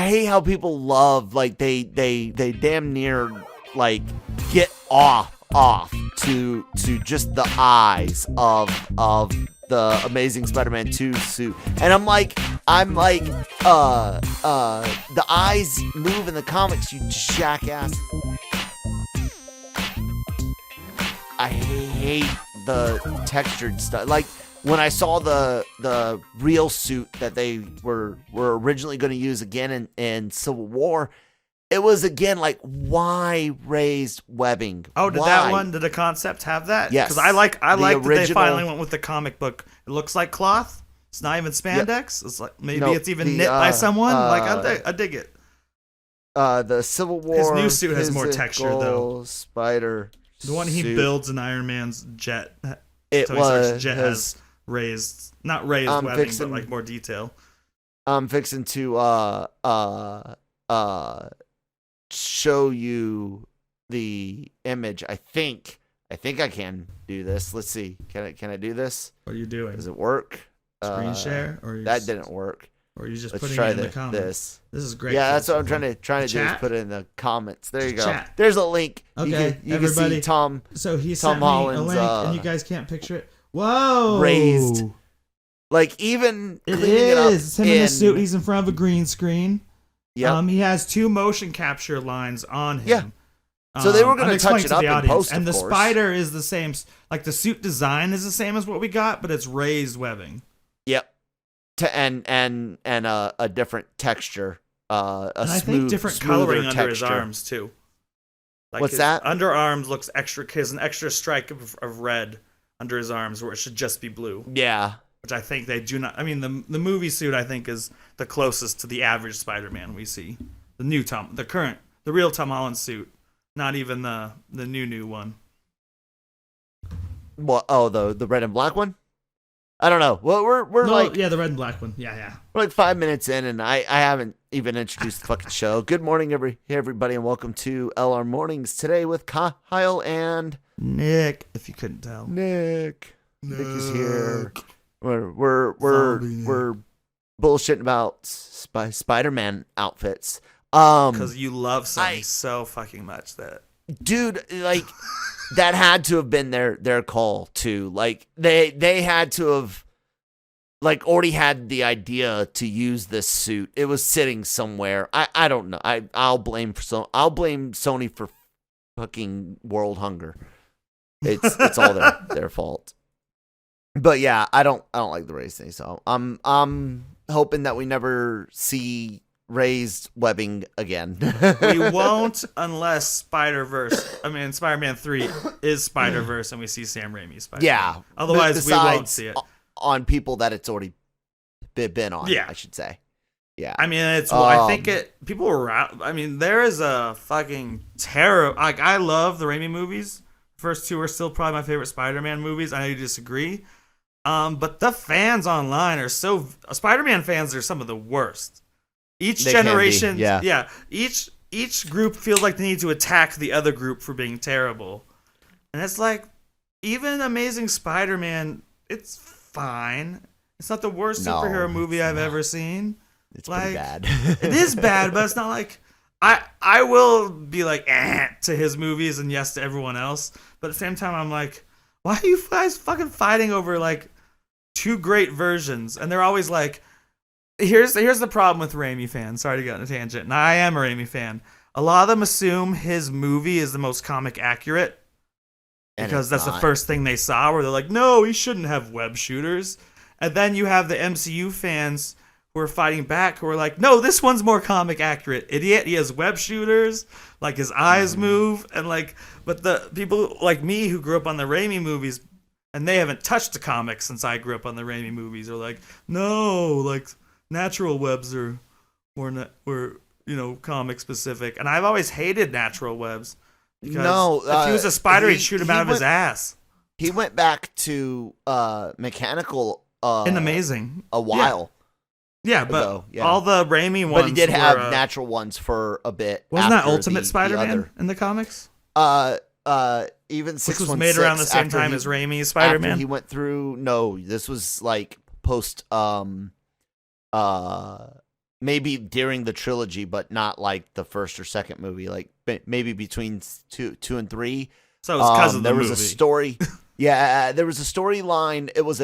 hate how people love, like, they damn near, like, get off to just the eyes of the Amazing Spider-Man 2 suit. And I'm like, the eyes move in the comics, you jackass. I hate the textured stuff. Like, when I saw the real suit that they were originally going to use again in Civil War, it was again like, why raised webbing? Oh, did the concept have that? Yes. Because I like that they original, finally went with the comic book. It looks like cloth. It's not even spandex. It's like maybe it's even knit by someone. I dig it. The Civil War. His new suit has more texture though. Spider. The one he builds in Iron Man's jet. Jet has raised, not raised webbing, but like more detail. I'm fixing to show you the image. I think I can do this. Let's see. Can I do this? What are you doing? Does it work? Screen share, or that didn't work. Or are you just Let's putting try it in the comments? This is great. Yeah, that's what I'm trying to do, is put it in the comments. There you go. Chat. There's a link. Okay, you can see Tom. So he Tom sent me Holland's, a link, and you guys can't picture it. Whoa! Raised. Like, even it cleaning it up. It's him in the suit. He's in front of a green screen. Yeah. He has 2 motion capture lines on him. Yeah. So they were going to touch it up in post, and the spider is the same. Like, the suit design is the same as what we got, but it's raised webbing. Yep. And a different texture. And I think different coloring under his arms too. Like, what's that? Underarms looks extra. Has an extra stripe of red under his arms, where it should just be blue. Yeah. Which I think they do not. I mean, the movie suit, I think, is the closest to the average Spider-Man we see. The real Tom Holland suit, not even the new one. What? Oh, the red and black one. I don't know. Well, we're the red and black one. Yeah. We're like 5 minutes in, and I haven't even introduced the fucking show. Good morning, everybody, and welcome to LR Mornings today with Kyle and Nick. If you couldn't tell, Nick is here. We're bullshitting about Spider-Man outfits. Because you love something so fucking much that, dude, like. That had to have been their call too. Like, they had to have, like, already had the idea to use this suit. It was sitting somewhere. I don't know. I'll blame Sony for fucking world hunger. It's all their fault. But yeah, I don't like the raised thing. So I'm hoping that we never see raised webbing again. We won't, unless Spider-Man 3 is Spider-Verse and we see Sam Raimi's Spider-Man. Yeah. Otherwise, we won't see it. On people that it's already been on, I should say. Yeah. I mean, I think people were out. I mean, there is a fucking terror. Like, I love the Raimi movies. First 2 are still probably my favorite Spider-Man movies. I know you disagree. But the fans online are Spider-Man fans are some of the worst. Each generation, each group feels like they need to attack the other group for being terrible. And it's like, even Amazing Spider-Man, it's fine. It's not the worst superhero movie I've ever seen. It's pretty bad. It is bad, but it's not like... I will be like, to his movies and yes to everyone else. But at the same time, I'm like, why are you guys fucking fighting over, like, 2 great versions? And they're always like... Here's the problem with Raimi fans. Sorry to get on a tangent. And I am a Raimi fan. A lot of them assume his movie is the most comic accurate because that's the first thing they saw, where they're like, no, he shouldn't have web shooters. And then you have the MCU fans who are fighting back, who are like, no, this one's more comic accurate. Idiot, he has web shooters, like his eyes move, and like, but the people like me who grew up on the Raimi movies, and they haven't touched the comics since I grew up on the Raimi movies, are like, no, like, natural webs were comic specific, and I've always hated natural webs because if he was a spider, he'd shoot him out of his ass. He went back to mechanical in Amazing a while. Yeah, but all the Raimi ones. But he did have natural ones for a bit. Wasn't that Ultimate Spider-Man in the comics? Even 616, which was made around the same time as Raimi's Spider-Man. He went through. No, this was like post. maybe during the trilogy, but not like the first or second movie. Like maybe between two and three. So it's because of the there movie. was a story. Yeah, there was a storyline. It was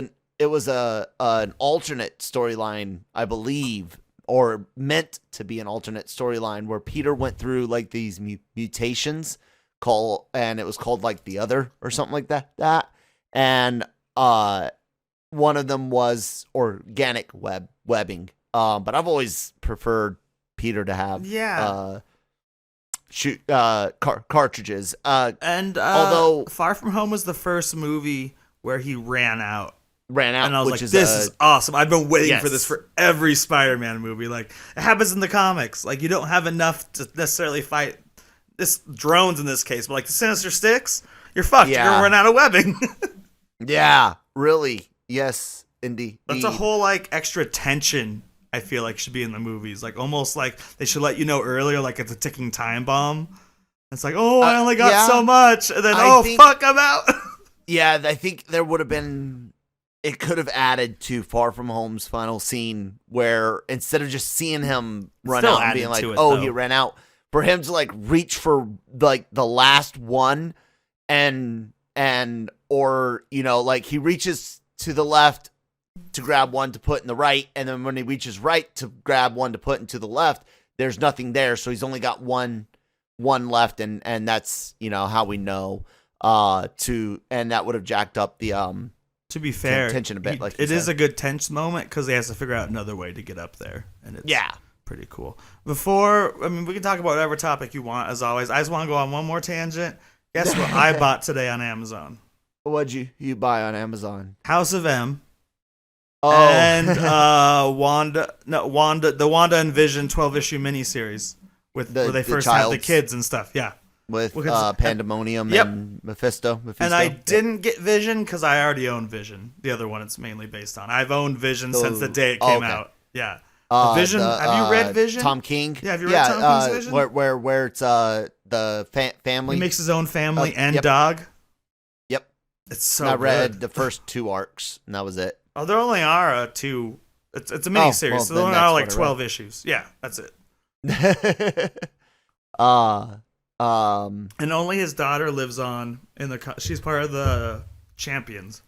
an alternate storyline, I believe, or meant to be an alternate storyline where Peter went through like these mutations and it was called like the Other or something like that. And one of them was organic webbing. But I've always preferred Peter to have cartridges. Although Far From Home was the first movie where he ran out. And I was like, this is awesome. I've been waiting for this for every Spider-Man movie. Like, it happens in the comics. Like, you don't have enough to necessarily fight this drones in this case, but like the Sinister Six, you're fucked. You're gonna run out of webbing. Yeah, really. Yes, indeed. That's a whole like extra tension I feel like should be in the movies. Like almost like they should let you know earlier, like it's a ticking time bomb. It's like, oh, I only got so much, and then fuck, I'm out. Yeah, I think there would have been. It could have added to Far From Home's final scene where instead of just seeing him run out and being like, he ran out, for him to like reach for like the last one and or like he reaches to the left to grab one to put in the right, and then when he reaches right to grab one to put into the left, there's nothing there, so he's only got one left, and that's how we know and that would have jacked up the to be fair, tension a bit. It is a good tense moment because he has to figure out another way to get up there, and it's pretty cool. We can talk about whatever topic you want, as always. I just want to go on one more tangent. Guess what I bought today on Amazon? What'd you buy on Amazon? House of M. Oh. And the Wanda and Vision 12-issue miniseries where they first have the kids and stuff. Yeah. With Pandemonium and Mephisto. And I didn't get Vision because I already own Vision. The other one it's mainly based on. I've owned Vision since the day it came out. Yeah. Vision. Have you read Vision? Tom King. Yeah. Have you read Tom King's Vision? Where it's the family. He makes his own family and dog. Yep. It's so. I read the first 2 arcs, and that was it. Oh, there only are 2. It's a mini series, so there only are like 12 issues. Yeah, that's it. And only his daughter lives on in the. She's part of the Champions,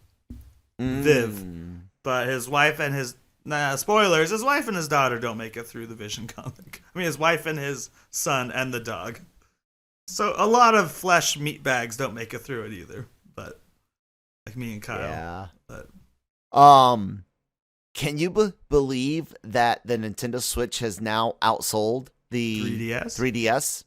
Viv. But his wife and his spoilers. His wife and his daughter don't make it through the Vision comic. I mean, his wife and his son and the dog. So a lot of flesh meat bags don't make it through it either. But like me and Kyle. Yeah. But. Can you believe that the Nintendo Switch has now outsold the 3DS?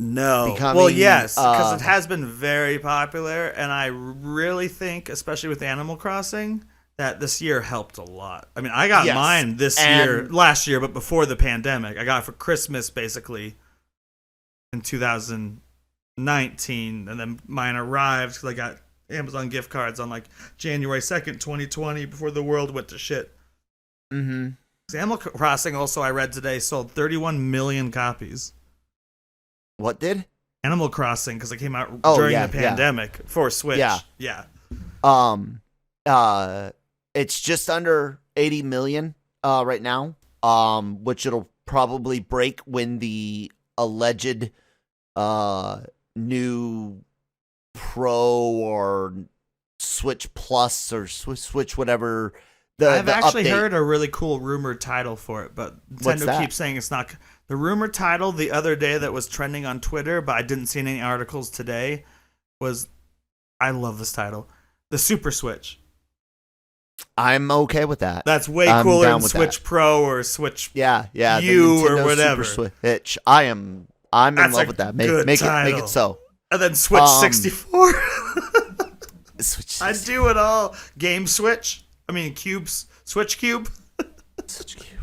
No. Well, yes, because it has been very popular, and I really think, especially with Animal Crossing, that this year helped a lot. I mean, I got mine last year, but before the pandemic. I got it for Christmas, basically, in 2019, and then mine arrived because I got Amazon gift cards on like January 2nd, 2020, before the world went to shit. Animal Crossing, also, I read today, sold 31 million copies. What did? Animal Crossing, because it came out during the pandemic for Switch. Yeah. It's just under 80 million right now, which it'll probably break when the alleged new Pro or Switch Plus or Switch whatever. I've actually heard a really cool rumored title for it, but Nintendo keeps saying it's not. The rumored title the other day that was trending on Twitter, but I didn't see any articles today, was, I love this title, the Super Switch. I'm okay with that. That's way cooler than Switch Pro or Switch U or whatever. Super Switch. I'm in love with that. Make it so. And then Switch 64. Switch. I'd do it all. Game Switch. I mean, cubes. Switch Cube. Switch Cube.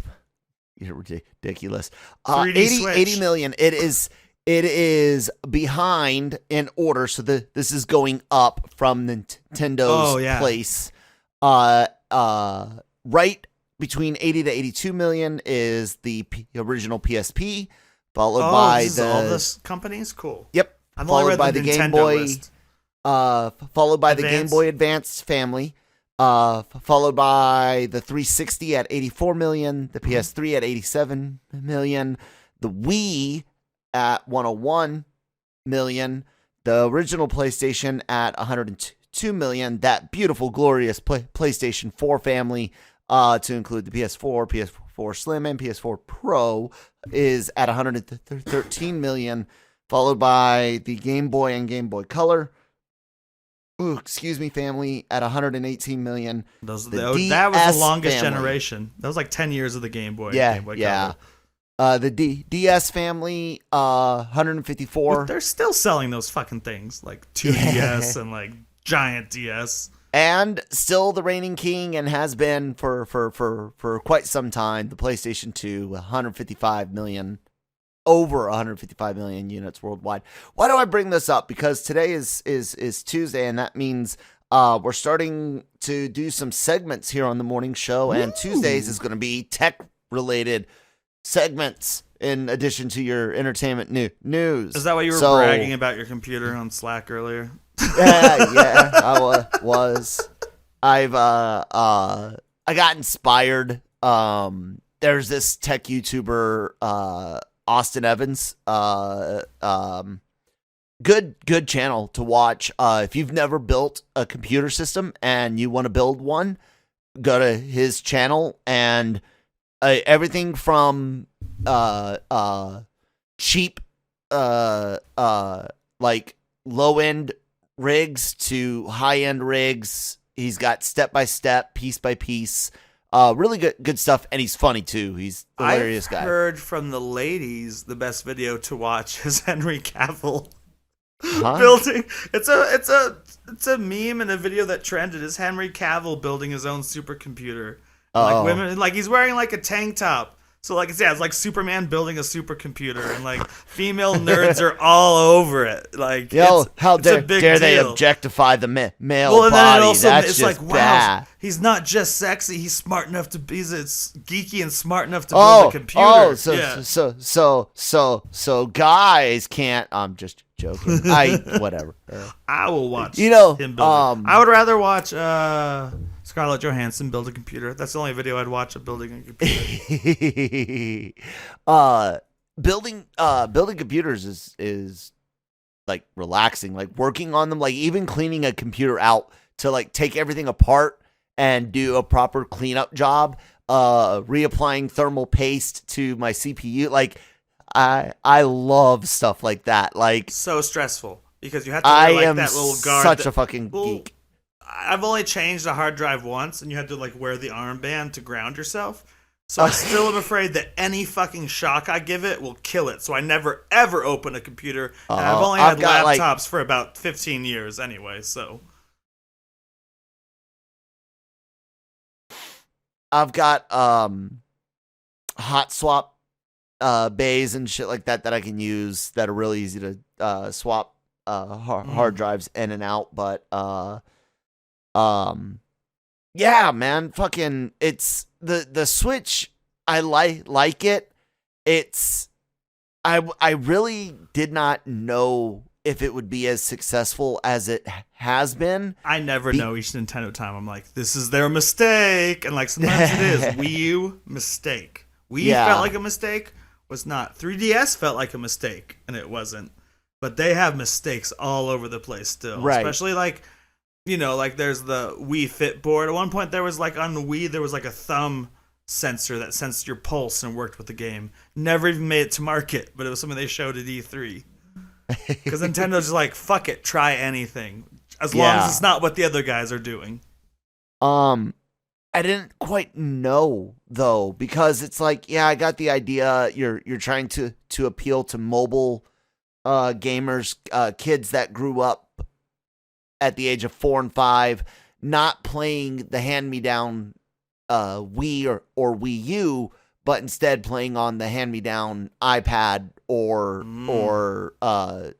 You're ridiculous. 80 million. It is behind in order. So this is going up from Nintendo's place. Right between 80 to 82 million is the original PSP, followed by all this companies. Cool. Yep. I've only read the Game Boy list. Followed by the Game Boy Advance family. followed by the 360 at 84 million, the PS3 at 87 million, the Wii at 101 million, the original PlayStation at 102 million, that beautiful, glorious PlayStation 4 family, to include the PS4, PS4 Slim, and PS4 Pro, is at 113 million, followed by the Game Boy and Game Boy Color, family at 118 million. That was the longest generation. That was like 10 years of the Game Boy. Yeah, Game Boy yeah. Color. The DS family, 154. But they're still selling those fucking things, like 2DS and like giant DS. And still the reigning king, and has been for quite some time, the PlayStation 2, 155 million. Over 155 million units worldwide. Why do I bring this up? Because today is Tuesday, and that means we're starting to do some segments here on the morning show. And Tuesdays is going to be tech-related segments in addition to your entertainment news. Is that why you were bragging about your computer on Slack earlier? Yeah, I was. I got inspired. There's this tech YouTuber, Austin Evans, good channel to watch. If you've never built a computer system and you want to build one, go to his channel, and everything from cheap like low end rigs to high end rigs. He's got step by step, piece by piece. Really good stuff, and he's funny too. He's a hilarious guy. I've heard from the ladies the best video to watch is Henry Cavill building. It's a meme and a video that trended. Is Henry Cavill building his own supercomputer? Like women, like he's wearing like a tank top. So like it's like Superman building a supercomputer, and like female nerds are all over it. Like, how dare they objectify the male well, and body? then it also, That's it's just like, wow, bad. he's not just sexy; he's smart enough to be. He's geeky and smart enough to build a computer. So guys can't. I'm just joking. Whatever. I will watch. You know, him build I would rather watch Scarlett Johansson build a computer. That's the only video I'd watch of building a computer. Building computers is like relaxing. Like working on them, like even cleaning a computer out to like take everything apart and do a proper cleanup job. Reapplying thermal paste to my CPU. Like I love stuff like that. Like so stressful because you have to wear like that little guard. Such a fucking geek. I've only changed a hard drive once, and you had to like wear the armband to ground yourself. So I still am afraid that any fucking shock I give it will kill it. So I never ever open a computer. And I've only had laptops for about 15 years anyway. So I've got hot swap bays and shit like that I can use that are really easy to swap hard drives in and out. But yeah, man, fucking, it's the Switch. I like it. It's, I really did not know if it would be as successful as it has been. I never know each Nintendo time. I'm like, this is their mistake, and like sometimes it is. Wii U, mistake. Wii felt like a mistake, was not. 3DS felt like a mistake, and it wasn't. But they have mistakes all over the place still, right? Especially like, you know, like there's the Wii Fit board. At one point, there was like on the Wii, there was like a thumb sensor that sensed your pulse and worked with the game. Never even made it to market, but it was something they showed at E3. Because Nintendo's just like, fuck it, try anything, as long as it's not what the other guys are doing. I didn't quite know though, because it's like, yeah, I got the idea. You're trying to appeal to mobile gamers, kids that grew up at the age of 4 and 5, not playing the hand-me-down Wii or Wii U, but instead playing on the hand-me-down iPad or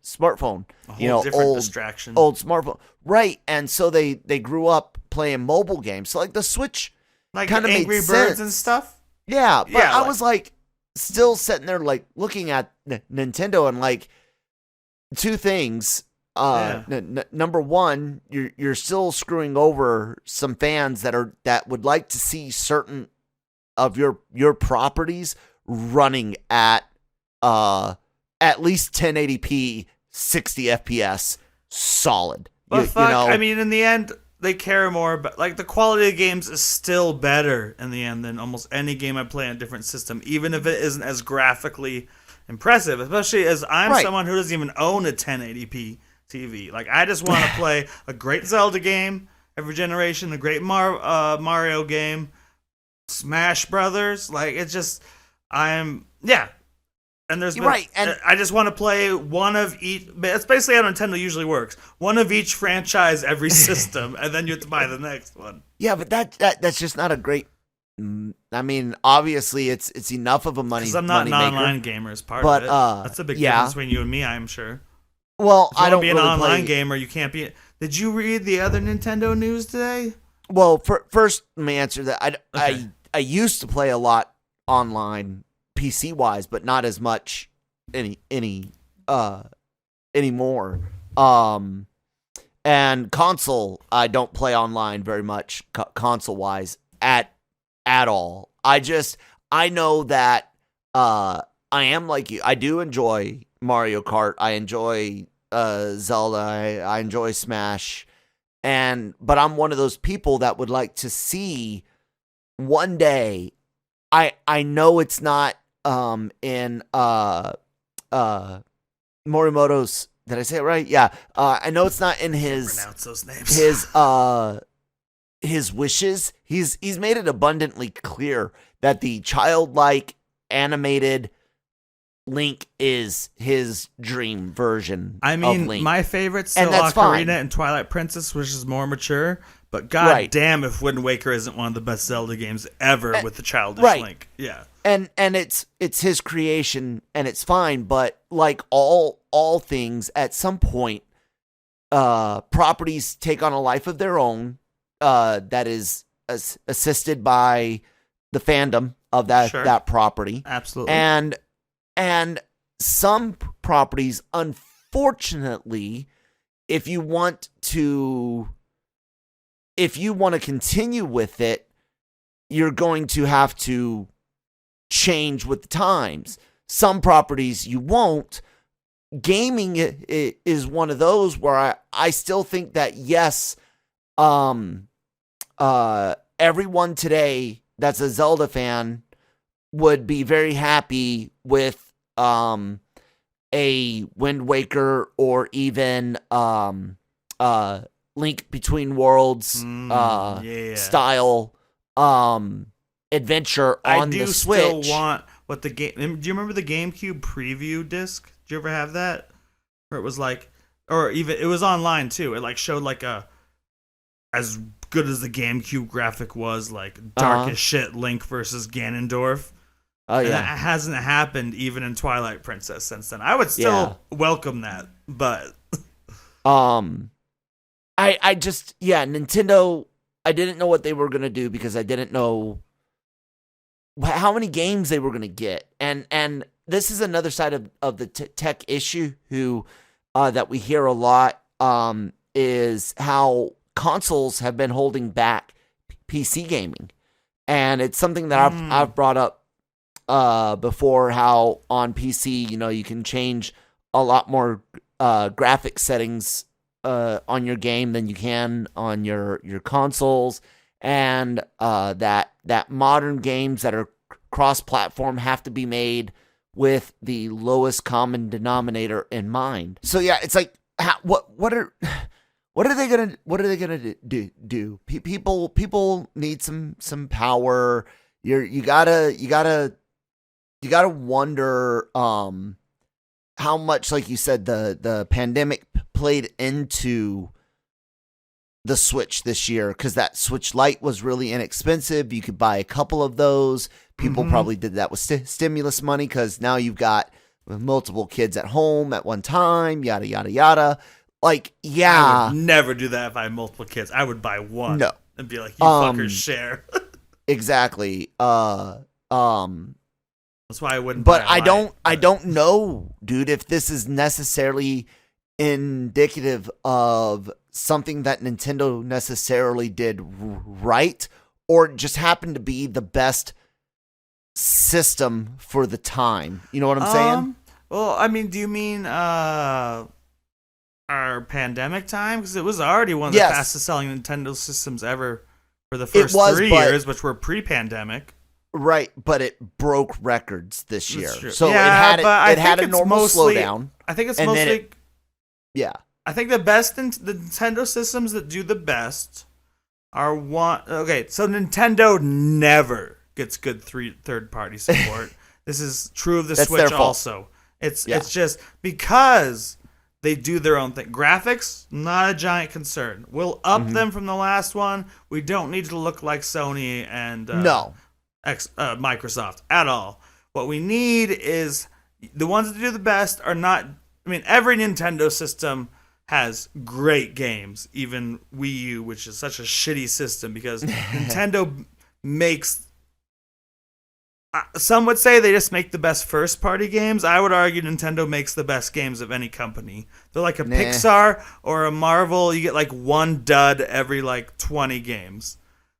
smartphone. A whole different distraction. Old smartphone, right? And so they grew up playing mobile games. So like the Switch, like kind of Angry made Birds sense. and stuff. Yeah, but I was like still sitting there like looking at Nintendo and like two things. Yeah. Number one, you're still screwing over some fans that would like to see certain of your properties running at least 1080p 60 FPS solid. But fuck, I mean, in the end, they care more, but like the quality of games is still better in the end than almost any game I play on a different system, even if it isn't as graphically impressive. Especially as I'm someone who doesn't even own a 1080p TV. Like, I just want to play a great Zelda game every generation, a great Mario game, Smash Brothers. Like, it's just, And there's been, and I just want to play one of each. That's basically how Nintendo usually works. One of each franchise every system, and then you have to buy the next one. Yeah, but that's just not a great. I mean, obviously, it's enough of a money. Because I'm not an online gamer as part of it. That's a big difference between you and me, I'm sure. Well, I don't be an online gamer. You can't be. Did you read the other Nintendo news today? Well, first let me answer that. I used to play a lot online, PC wise, but not as much anymore. And console, I don't play online very much console wise at all. I know that I am like you. I do enjoy Mario Kart. I enjoy Zelda. I enjoy Smash. But I'm one of those people that would like to see one day. I know it's not in Morimoto's. Did I say it right? Yeah. I know it's not in his pronounce those names. His wishes. He's made it abundantly clear that the childlike animated Link is his dream version. I mean, of Link. My favorite's still Ocarina and Twilight Princess, which is more mature. But god damn if Wind Waker isn't one of the best Zelda games ever with the childish Link. Yeah. And it's his creation and it's fine, but like all things, at some point properties take on a life of their own that is assisted by the fandom of that property. Absolutely. And some properties, unfortunately, if you want to continue with it, you're going to have to change with the times. Some properties you won't. Gaming is one of those where I still think that, yes, everyone today that's a Zelda fan would be very happy with a Wind Waker or even Link Between Worlds style adventure on the Switch. I do still want what the game. Do you remember the GameCube preview disc? Did you ever have that? Where it was like, or even it was online too. It like showed like as good as the GameCube graphic was, like dark as shit Link versus Ganondorf. Oh yeah, and that hasn't happened even in Twilight Princess since then. I would still welcome that, but I just Nintendo. I didn't know what they were gonna do because I didn't know how many games they were gonna get, and this is another side of the tech issue that we hear a lot is how consoles have been holding back PC gaming, and it's something that I've brought up before, how on PC you can change a lot more graphic settings on your game than you can on your consoles, and that modern games that are cross-platform have to be made with the lowest common denominator in mind. So yeah, it's like what are they gonna do? People need some power. You gotta wonder how much, like you said, the pandemic played into the Switch this year, because that Switch Lite was really inexpensive. You could buy a couple of those. People probably did that with stimulus money, because now you've got multiple kids at home at one time, yada, yada, yada. Like, yeah. I would never do that if I had multiple kids. I would buy one. No. And be like, you fuckers share. Exactly. That's why I wouldn't But I don't know, dude, if this is necessarily indicative of something that Nintendo necessarily did right, or just happened to be the best system for the time? You know what I'm saying? Well, I mean, do you mean our pandemic time? Because it was already one of the fastest selling Nintendo systems ever for the first 3 years, which were pre-pandemic. Right, but it broke records this year. So it had a normal slowdown. I think it's mostly... Yeah. I think the Nintendo systems that do the best are one... Okay, so Nintendo never gets good third-party support. This is true of the Switch also. It's just because they do their own thing. Graphics, not a giant concern. We'll up them from the last one. We don't need to look like Sony and Microsoft at all. What we need is the ones that do the best are not... I mean, every Nintendo system has great games, even Wii U, which is such a shitty system because Nintendo makes... some would say they just make the best first-party games. I would argue Nintendo makes the best games of any company. They're like a Pixar or a Marvel. You get like one dud every like 20 games.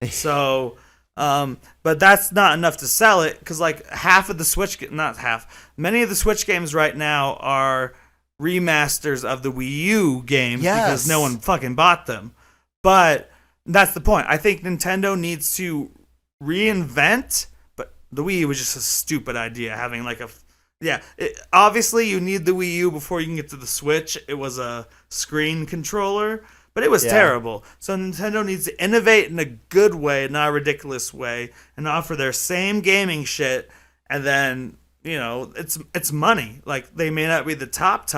So, but that's not enough to sell it because like half of the Switch, not half, many of the Switch games right now are remasters of the Wii U games because no one fucking bought them. But that's the point. I think Nintendo needs to reinvent. The Wii U was just a stupid idea, having like obviously you need the Wii U before you can get to the Switch. It was a screen controller, but it was terrible. So Nintendo needs to innovate in a good way, not a ridiculous way, and offer their same gaming shit. And then, you know, it's money. Like, they may not be the top,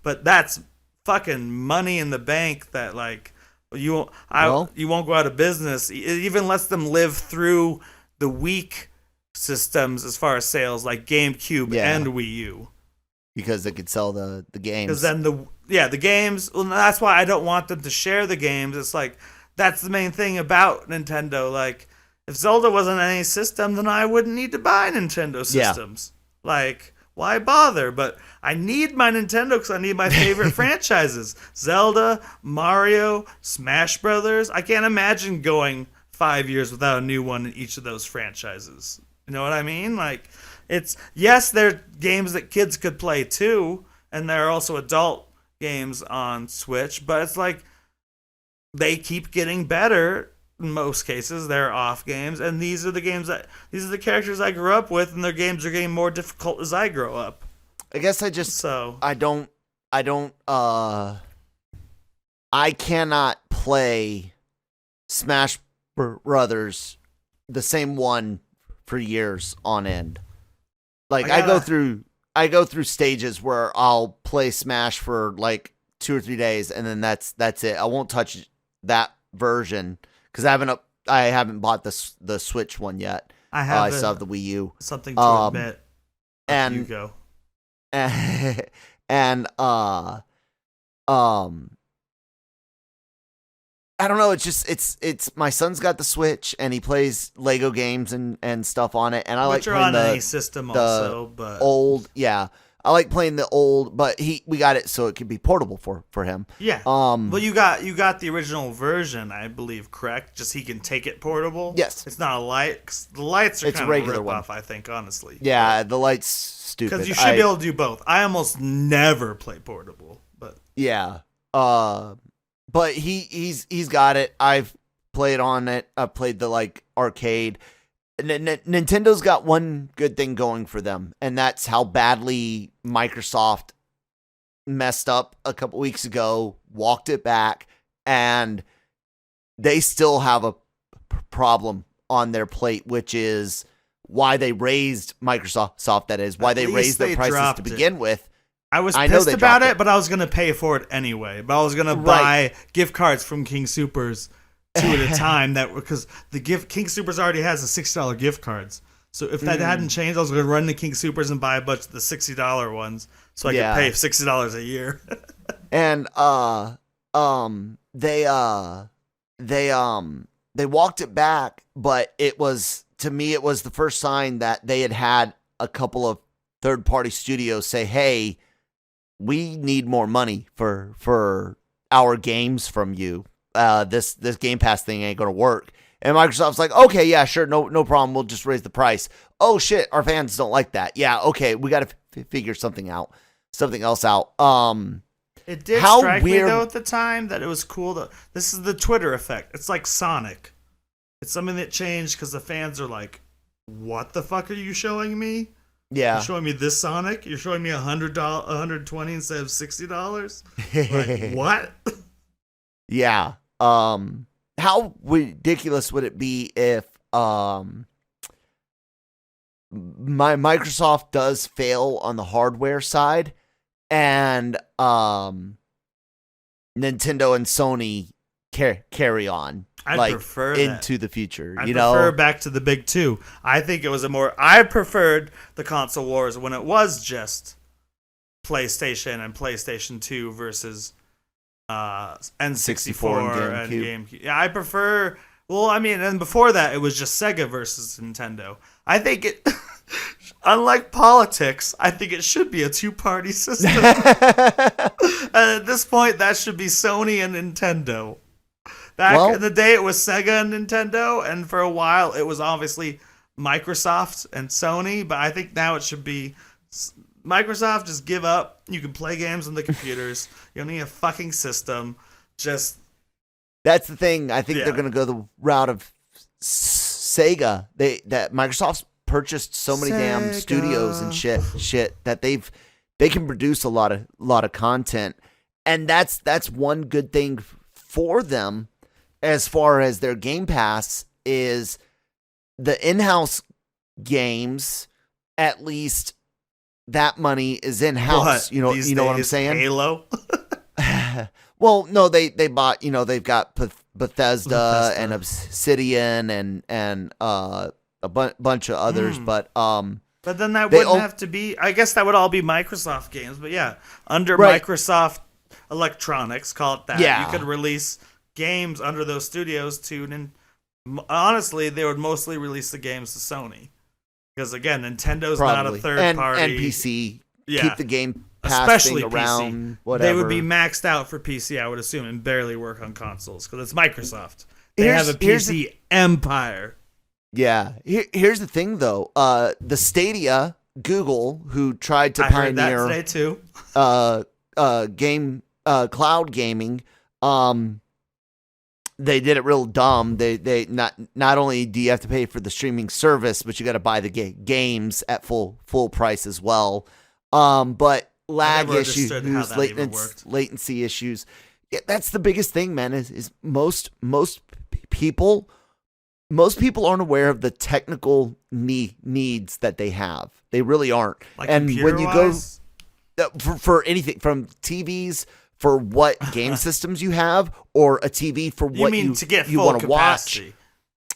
but that's fucking money in the bank that, like, you won't go out of business. It even lets them live through the weak systems as far as sales, like GameCube and Wii U, because they could sell the games. Because then the games. Well, that's why I don't want them to share the games. It's like that's the main thing about Nintendo. Like, if Zelda wasn't any system, then I wouldn't need to buy Nintendo systems. Like, why bother? But I need my Nintendo because I need my favorite franchises: Zelda, Mario, Smash Brothers. I can't imagine going 5 years without a new one in each of those franchises. You know what I mean? Like, they're games that kids could play too, and there are also adult games on Switch, but it's like they keep getting better in most cases. They're off games, and these are the the characters I grew up with, and their games are getting more difficult as I grow up. I guess I cannot play Smash Brothers, the same one, for years on end. Like, I go through stages where I'll play Smash for like 2 or 3 days, and then that's it. I won't touch that version because I haven't bought the Switch one yet. I still have the Wii U. Something to admit. And you go. And I don't know. It's just it's my son's got the Switch and he plays Lego games and stuff on it, and I like playing any system also, but old. Yeah, I like playing the old, but we got it so it can be portable for him. Yeah. Well, you got the original version, I believe, correct? Just he can take it portable. Yes. It's not a light. 'Cause the lights are kind of regular a rip one. off, I think, honestly. Yeah, the light's stupid. Because you should be able to do both. I almost never play portable, but yeah. But he's got it. I've played on it. I've played the like arcade. Nintendo's got one good thing going for them, and that's how badly Microsoft messed up a couple weeks ago, walked it back, and they still have a problem on their plate, which is why they raised Microsoft. That is why they raised their prices to begin with. I was pissed about it, but I was going to pay for it anyway. But I was going to buy gift cards from King Soopers 2 at a time. Because King Soopers already has the $60 gift cards. So if that hadn't changed, I was going to run to King Soopers and buy a bunch of the $60 ones so I could pay $60 a year. And they walked it back, but it was, to me, it was the first sign that they had a couple of third-party studios say, hey, we need more money for our games from you. This Game Pass thing ain't gonna work. And Microsoft's like, okay, yeah, sure, no problem. We'll just raise the price. Oh shit, our fans don't like that. Yeah, okay, we got to figure something else out. It did strike me though at the time that it was cool. This is the Twitter effect. It's like Sonic. It's something that changed because the fans are like, "What the fuck are you showing me? Yeah, you're showing me this Sonic. You're showing me $120 instead of $60. Like, what?" Yeah. How ridiculous would it be if my Microsoft does fail on the hardware side and Nintendo and Sony carry on prefer into the future. I prefer back to the big two. I think it was I preferred the console wars when it was just PlayStation and PlayStation 2 versus N64 and GameCube. Yeah, I prefer. Well, I mean, and before that, it was just Sega versus Nintendo. I think it, unlike politics, I think it should be a two-party system. And at this point, that should be Sony and Nintendo. Back in the day, it was Sega and Nintendo, and for a while, it was obviously Microsoft and Sony. But I think now it should be Microsoft. Just give up. You can play games on the computers. You don't need a fucking system. That's the thing. I think they're going to go the route of Sega. That Microsoft's purchased so many damn studios and shit that they can produce a lot of content, and that's one good thing for them as far as their Game Pass is the in-house games. At least that money is in-house. You know what I'm saying? Halo. Well, no, they bought. They've got Bethesda and Obsidian and a bunch of others, but then that wouldn't have to be. I guess that would all be Microsoft games. But yeah, under Microsoft Electronics, call it that. Yeah. You could release games under those studios to. Honestly, they would mostly release the games to Sony. Because again, Nintendo's not a third party. And PC. Yeah. Keep the Game Pass especially thing around. PC. Whatever. They would be maxed out for PC, I would assume, and barely work on consoles because it's Microsoft. They have a PC empire. Yeah. Here's the thing, though. The Stadia, Google, who tried to pioneer heard that today too. Cloud gaming. They did it real dumb. They not only do you have to pay for the streaming service, but you got to buy the games at full price as well. But lag issues, latency issues. Yeah, that's the biggest thing, man. Is most people aren't aware of the technical needs that they have. They really aren't. Like, and when you go for anything from TVs. For what game systems you have, or a TV for what you want to watch.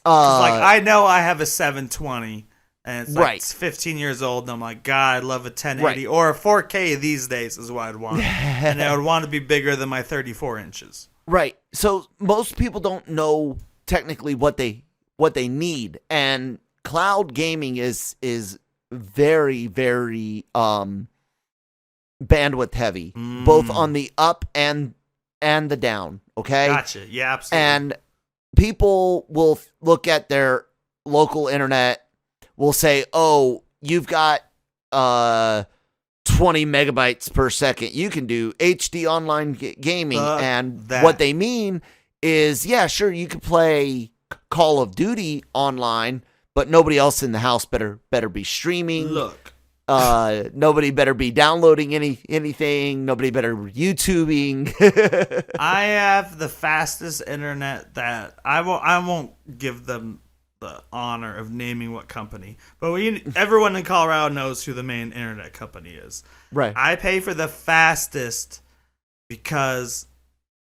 I know I have a 720, and it's 15 years old, and I'm like, God, I'd love a 1080 or a 4K these days is what I'd want, and I would want to be bigger than my 34 inches. Right. So most people don't know technically what they need, and cloud gaming is very, very bandwidth heavy, both on the up and the down. Okay, gotcha. Yeah, absolutely. And people will look at their local internet, will say, "Oh, you've got 20 megabytes per second. You can do HD online gaming." And what they mean is, yeah, sure, you can play Call of Duty online, but nobody else in the house better be streaming. Look. Nobody better be downloading anything. Nobody better be YouTubing. I have the fastest internet that I won't give them the honor of naming what company, but everyone in Colorado knows who the main internet company is. Right. I pay for the fastest because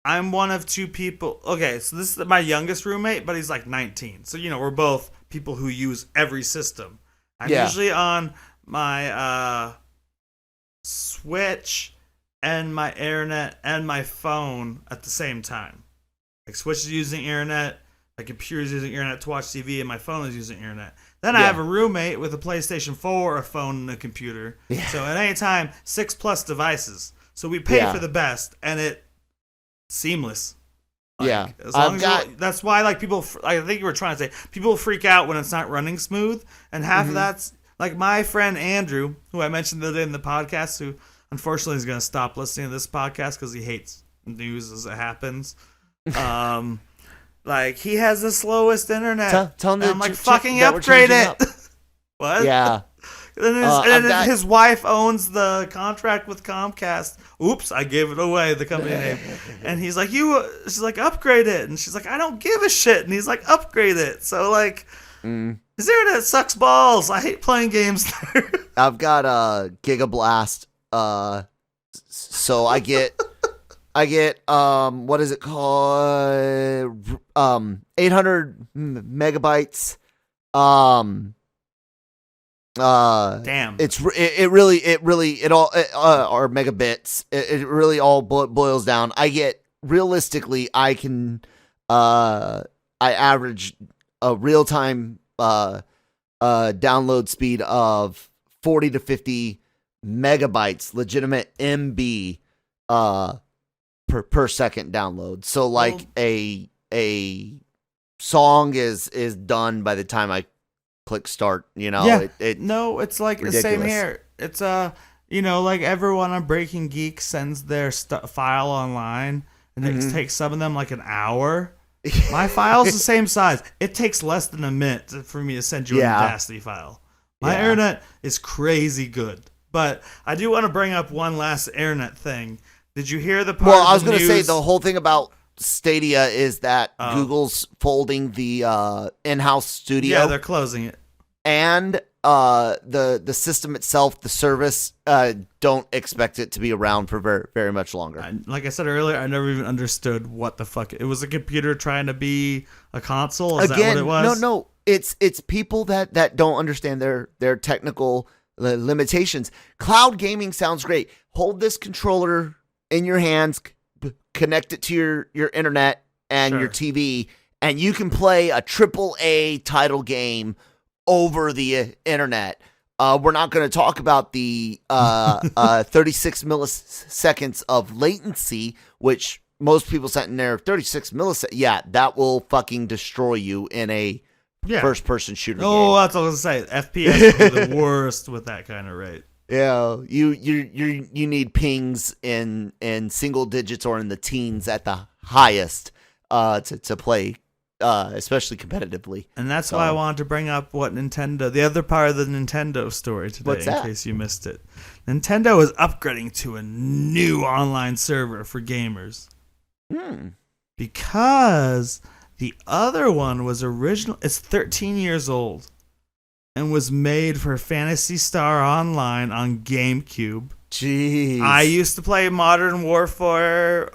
I'm one of two people. Okay, so this is my youngest roommate, but he's like 19. So we're both people who use every system. I'm usually on my Switch and my internet and my phone at the same time. Like, Switch is using internet, my computer is using internet to watch TV, and my phone is using internet. Then I have a roommate with a PlayStation 4, a phone, and a computer. Yeah. So at any time, 6+ devices. So we pay for the best, and it's seamless. Like, as long as that's why, like, people. I think you were trying to say people freak out when it's not running smooth, and half of that's like my friend Andrew, who I mentioned the other day in the podcast, who unfortunately is going to stop listening to this podcast because he hates news as it happens. Like, he has the slowest internet. Tell him I'm like, fucking upgrade it. What? Yeah. And his wife owns the contract with Comcast. Oops, I gave it away, the company name. And he's like, she's like, upgrade it. And she's like, I don't give a shit. And he's like, upgrade it. So, like, his internet sucks balls. I hate playing games there. I've got a Gigablast. So I get what is it called? 800 megabytes. Damn. It really all or megabits. It really all boils down. I get, realistically, I average a real time download speed of 40 to 50 megabytes, legitimate MB per second download. So like a song is done by the time I click start, you know. Yeah. It's like ridiculous. the same here. It's like everyone on Breaking Geek sends their file online, and it takes some of them like an hour. My file's the same size. It takes less than a minute for me to send you an Audacity file. My internet is crazy good. But I do want to bring up one last internet thing. Did you hear the part? Well, I was going to say the whole thing about Stadia is that Google's folding the in-house studio. Yeah, they're closing it. And the system itself, the service, don't expect it to be around for very, very much longer. Like I said earlier, I never even understood what the fuck. It was a computer trying to be a console? Is that what it was? No. It's people that don't understand their technical limitations. Cloud gaming sounds great. Hold this controller in your hands, connect it to your internet and your TV, and you can play a AAA title game over the internet. We're not going to talk about the 36 milliseconds of latency, which most people sent in there. 36 milliseconds, yeah, that will fucking destroy you in a first-person shooter game. Oh, that's what I was going to say. FPS is the worst with that kind of rate. Yeah, you need pings in single digits or in the teens at the highest to play, especially competitively. And that's why I wanted to bring up the other part of the Nintendo story today, in case you missed it. Nintendo is upgrading to a new online server for gamers. Because the other one was it's 13 years old. And was made for Phantasy Star Online on GameCube. Jeez. I used to play Modern Warfare,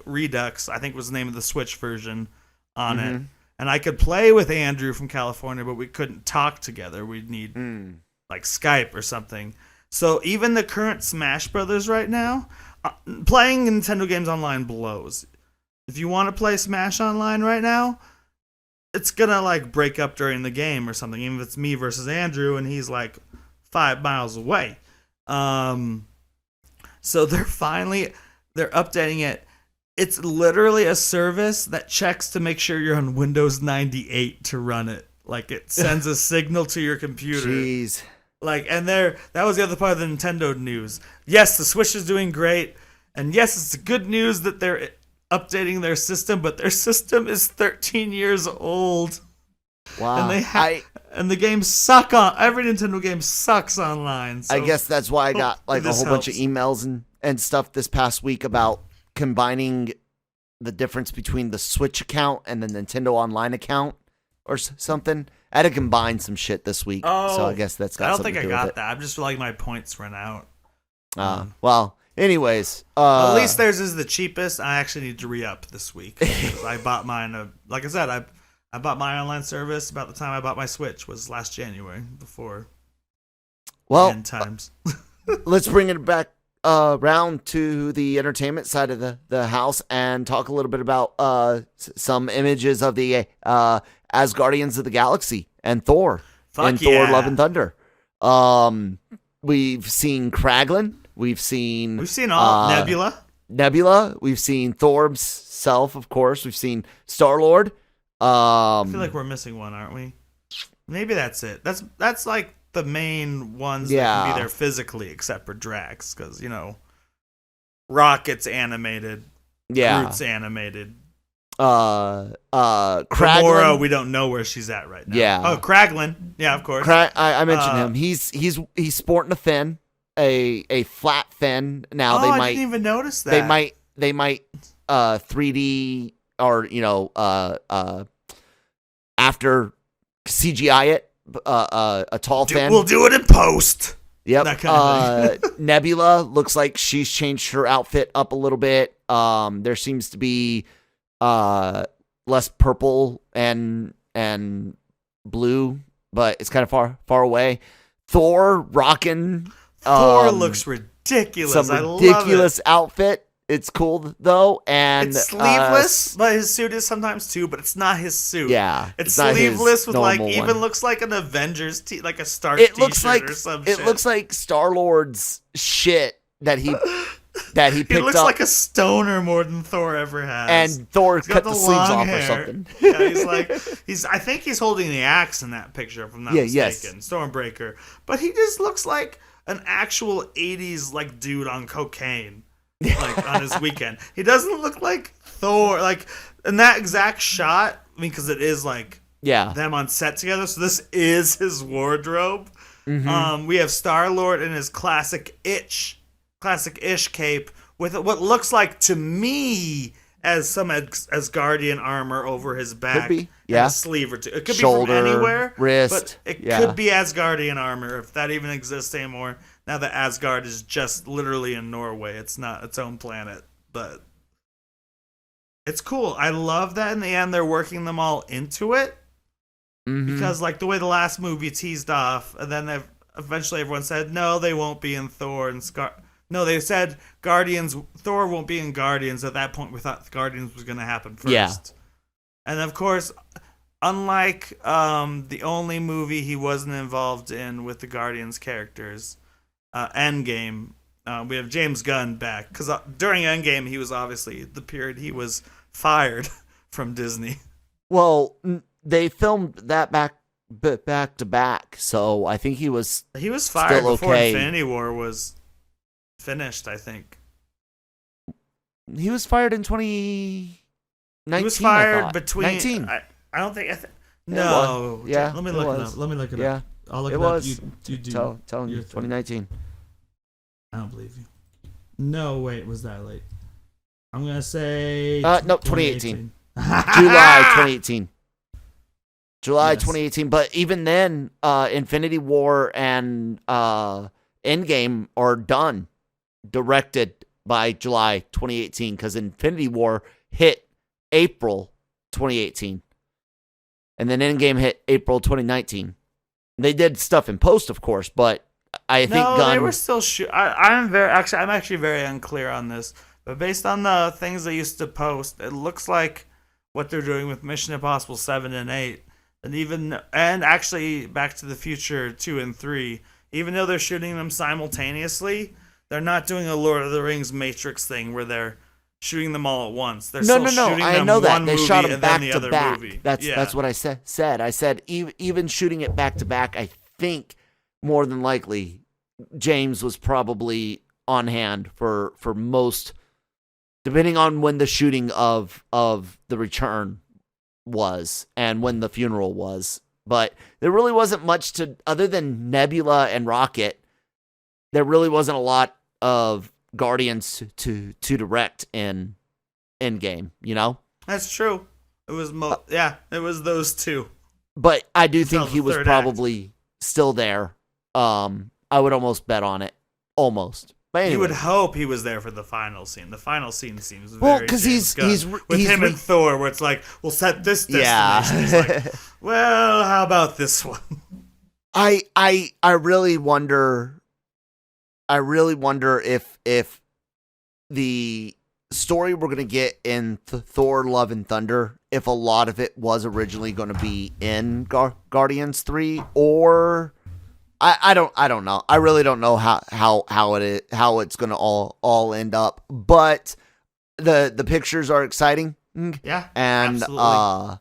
Redux, I think was the name of the Switch version on it. And I could play with Andrew from California, but we couldn't talk together. We'd need like Skype or something. So even the current Smash Brothers right now, playing Nintendo games online blows. If you want to play Smash Online right now, it's gonna like break up during the game or something, even if it's me versus Andrew and he's like 5 miles away. So they're updating it. It's literally a service that checks to make sure you're on Windows 98 to run it. Like, it sends a signal to your computer. Jeez. Like, and that was the other part of the Nintendo news. Yes, the Switch is doing great, and yes, it's good news that they're updating their system, but their system is 13 years old. Wow. And and the games suck every Nintendo game sucks online. So I guess that's why I got like a whole bunch of emails and stuff this past week about combining the difference between the Switch account and the Nintendo Online account or something. I had to combine some shit this week, so I guess that's got something to do with it. I don't think I got that. I'm just like my points run out. Well, anyways, at least theirs is the cheapest. I actually need to re-up this week. I bought mine. Like I said, I bought my online service about the time I bought my Switch was last January before. Well, end times. Let's bring it back round to the entertainment side of the house and talk a little bit about some images of the Asgardians of the Galaxy and Thor in Thor: Love and Thunder. We've seen Kraglin. We've seen all Nebula. We've seen Thor himself, of course. We've seen Star-Lord. I feel like we're missing one, aren't we? Maybe that's it. That's like the main ones that can be there physically, except for Drax, because Rocket's animated, Groot's animated. Kraglin. Gamora, we don't know where she's at right now. Yeah. Oh, Kraglin. Yeah, of course. I mentioned him. He's sporting a fin, a flat fin. Now I didn't even notice that. They might 3D or after CGI it a tall fin. We'll do it in post. Yep. That kind of thing. Nebula looks like she's changed her outfit up a little bit. There seems to be less purple and blue, but it's kind of far away. Thor rocking. Thor looks ridiculous. Some ridiculous outfit. It's cool though, and it's sleeveless, but his suit is sometimes too. But it's not his suit. Yeah, it's sleeveless with even looks like an Avengers like a Stark t-shirt or some shit. It looks like Star-Lord's shit that he picked up. He looks like a stoner more than Thor ever has. And Thor cut the sleeves off or something. Yeah, I think he's holding the axe in that picture, if I'm not mistaken. Yes. Stormbreaker. But he just looks like an actual 80s dude on cocaine. On his weekend. He doesn't look like Thor. In that exact shot, because it is them on set together, so this is his wardrobe. Mm-hmm. We have Star-Lord in his classic-ish cape with what looks like to me as some Asgardian armor over his back. Could be, yeah. And a sleeve or two. It could Shoulder, be from anywhere, wrist. but it could be Asgardian armor if that even exists anymore. Now that Asgard is just literally in Norway. It's not its own planet, but it's cool. I love that in the end they're working them all into it. Mm-hmm. Because the way the last movie teased off, and then eventually everyone said, no, they won't be in Thor and No, they said Thor won't be in Guardians. At that point, we thought Guardians was going to happen first. Yeah. And of course, unlike the only movie he wasn't involved in with the Guardians characters, Endgame, we have James Gunn back. Because during Endgame, he was obviously the period he was fired from Disney. Well, they filmed that back to back, so I think he was fired before Infinity War was finished, I think. He was fired in 2019. He was fired between 19. I don't think. No. Yeah. Let me look it up. Let me look it up. I'll look it up. Was. You do. Telling you, 2019. I don't believe you. No, wait, was that late? I'm gonna say. No, 2018. July 2018. July 2018. But even then, Infinity War and Endgame are done, directed by July 2018, because Infinity War hit April 2018, and then Endgame hit April 2019. They did stuff in post, of course, but I think Gunn... they were still I'm actually very unclear on this, but based on the things they used to post, it looks like what they're doing with Mission Impossible 7 and 8, and actually Back to the Future 2 and 3, even though they're shooting them simultaneously, they're not doing a Lord of the Rings Matrix thing where they're shooting them all at once. They're shooting them I know that they shot them back to back. Movie. That's what I said. I said even shooting it back to back. I think more than likely James was probably on hand for most, depending on when the shooting of The Return was and when the funeral was. But there really wasn't much to, other than Nebula and Rocket, there really wasn't a lot of Guardians to direct in Endgame, That's true. It was it was those two. But I do think he was probably still there. I would almost bet on it. Almost. But anyway. You would hope he was there for the final scene. The final scene seems very because he's with him and Thor, where it's like, we'll set this destination. He's like, well, how about this one? I really wonder. I really wonder if the story we're gonna get in Thor: Love and Thunder if a lot of it was originally going to be in Guardians 3, or I don't know. I really don't know how it's going to all end up. But the pictures are exciting. Yeah, and absolutely.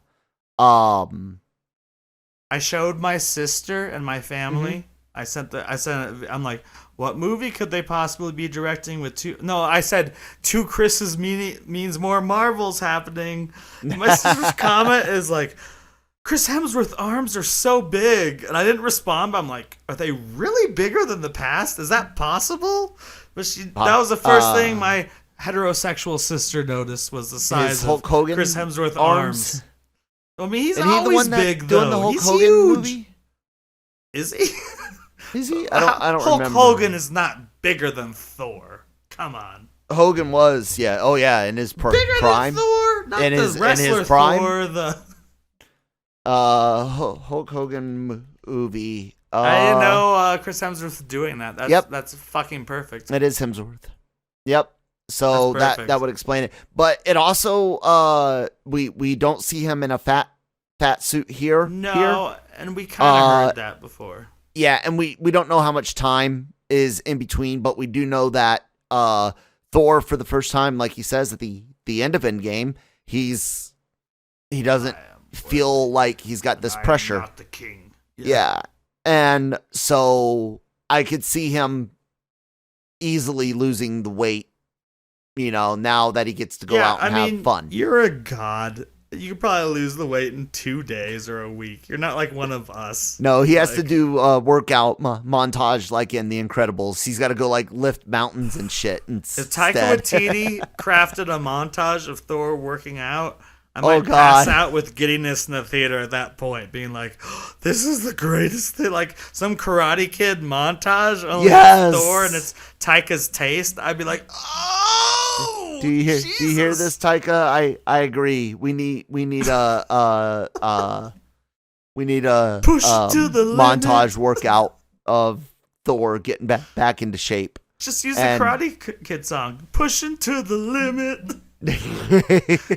I showed my sister and my family. I'm like, what movie could they possibly be directing with two? No, I said two Chris's means more Marvels happening. My sister's comment is like, Chris Hemsworth's arms are so big. And I didn't respond, but I'm like, are they really bigger than the past? Is that possible? But that was the first thing my heterosexual sister noticed, was the size Hulk of Hogan Chris Hemsworth's arms. I mean, he's Isn't he always the one big, doing though. the Hulk He's Hogan huge. movie? Is he? Is he? I don't Hulk remember. Hogan is not bigger than Thor. Come on. Hogan was, yeah. Oh, yeah, in his Bigger prime. than Thor? Not in the his wrestler prime. Thor, Hulk Hogan movie. I didn't know Chris Hemsworth doing that. That's fucking perfect. It is Hemsworth. Yep. So that would explain it. But it also we don't see him in a fat suit here. No, and we kind of heard that before. Yeah, and we don't know how much time is in between, but we do know that Thor, for the first time, like he says at the end of Endgame, he doesn't feel like he's got this pressure. I am not the king. Yeah. And so I could see him easily losing the weight, now that he gets to go out and have fun. You're a god. You could probably lose the weight in 2 days or a week. You're not like one of us. No, he has to do a workout montage like in The Incredibles. He's got to go lift mountains and shit. If Taika Waititi crafted a montage of Thor working out, I might pass out with giddiness in the theater at that point, being like, oh, this is the greatest thing. Like some Karate Kid montage, only Thor, and it's Taika's taste. I'd be like, oh, do you hear this, Taika? I agree. We need a push to the montage limit. Workout of Thor getting back into shape. Just use the Karate Kid song, pushing to the limit.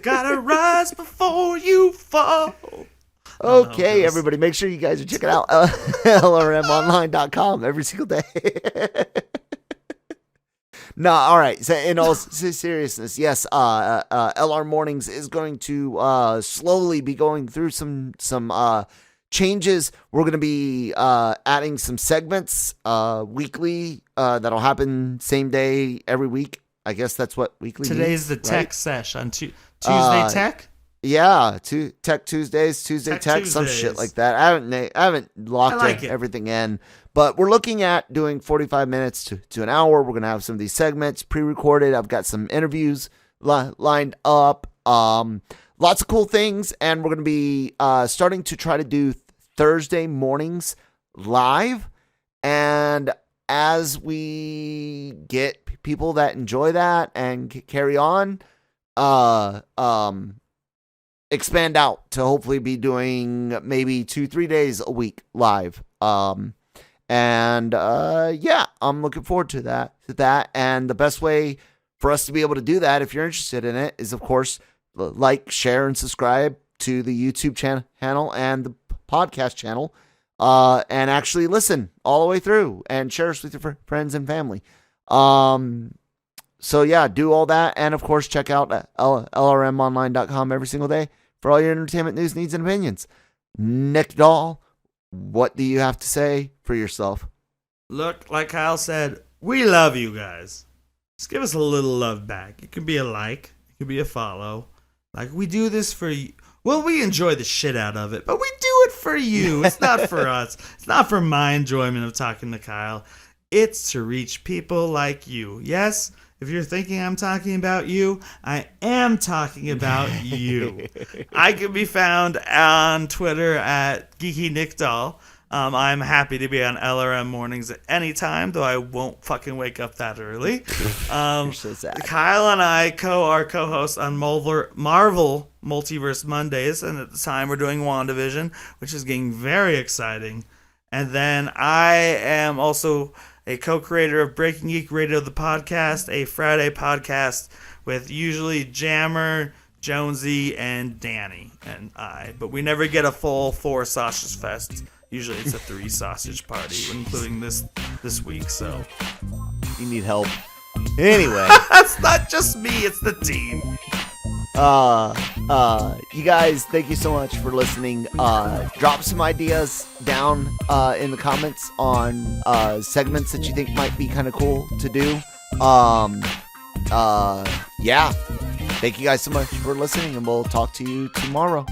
Gotta rise before you fall. Okay, everybody, make sure you guys are checking out LRMonline.com every single day. No, all right. So, in all seriousness, yes, LR Mornings is going to slowly be going through some changes. We're going to be adding some segments weekly that'll happen same day every week. I guess that's what weekly Today's means, the tech right? sesh on Tuesday Tech? Yeah, Tech Tuesdays, Tuesday Tech, some Tuesdays. shit like that. I haven't locked everything in, but we're looking at doing 45 minutes to an hour. We're going to have some of these segments pre-recorded. I've got some interviews lined up, lots of cool things, and we're going to be starting to try to do Thursday mornings live, and as we get people that enjoy that and carry on, expand out to hopefully be doing maybe 2-3 days a week live. Yeah, I'm looking forward to that. And the best way for us to be able to do that, if you're interested in it, is of course like, share, and subscribe to the YouTube channel and the podcast channel. And actually listen all the way through and share us with your friends and family. So yeah, do all that. And of course, check out LRMonline.com every single day for all your entertainment news, needs, and opinions. Nick Dahl, what do you have to say for yourself? Look, like Kyle said, we love you guys. Just give us a little love back. It could be a like. It could be a follow. Like, we do this for you. Well, we enjoy the shit out of it, but we do it for you. It's not for us. It's not for my enjoyment of talking to Kyle. It's to reach people like you. Yes, if you're thinking I'm talking about you, I am talking about you. I can be found on Twitter at Geeky Nick Dahl. I'm happy to be on LRM Mornings at any time, though I won't fucking wake up that early. You're so sad. Kyle and I are co-hosts on Marvel Multiverse Mondays, and at the time we're doing WandaVision, which is getting very exciting. And then I am also a co-creator of Breaking Geek Radio, the podcast, a Friday podcast with usually Jammer, Jonesy, and Danny and I. But we never get a full 4 sausage fest. Usually it's a 3 sausage party, including this week. So You need help. Anyway. it's not just me, it's the team. You guys, thank you so much for listening. Drop some ideas down in the comments on segments that you think might be kind of cool to do. Yeah. Thank you guys so much for listening, and we'll talk to you tomorrow.